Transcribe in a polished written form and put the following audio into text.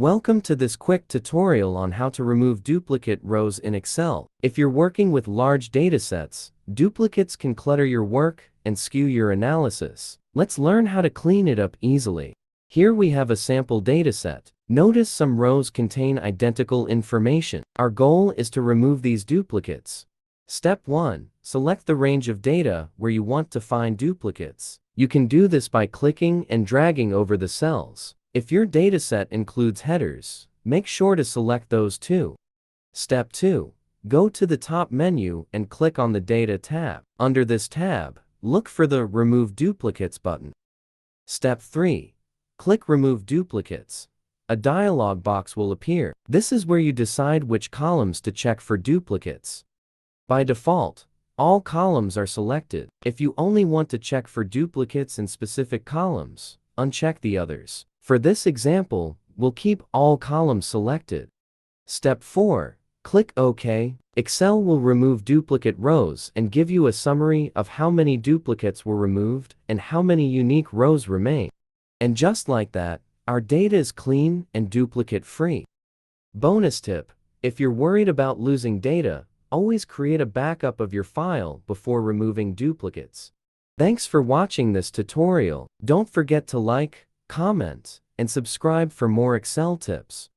Welcome to this quick tutorial on how to remove duplicate rows in Excel. If you're working with large datasets, duplicates can clutter your work and skew your analysis. Let's learn how to clean it up easily. Here we have a sample dataset. Notice some rows contain identical information. Our goal is to remove these duplicates. Step 1. Select the range of data where you want to find duplicates. You can do this by clicking and dragging over the cells. If your dataset includes headers, make sure to select those too. Step 2. Go to the top menu and click on the Data tab. Under this tab, look for the Remove Duplicates button. Step 3. Click Remove Duplicates. A dialog box will appear. This is where you decide which columns to check for duplicates. By default, all columns are selected. If you only want to check for duplicates in specific columns, uncheck the others. For this example, we'll keep all columns selected. Step 4. Click OK. Excel will remove duplicate rows and give you a summary of how many duplicates were removed and how many unique rows remain. And just like that, our data is clean and duplicate-free. Bonus tip: if you're worried about losing data, always create a backup of your file before removing duplicates. Thanks for watching this tutorial. Don't forget to like, comment, and subscribe for more Excel tips.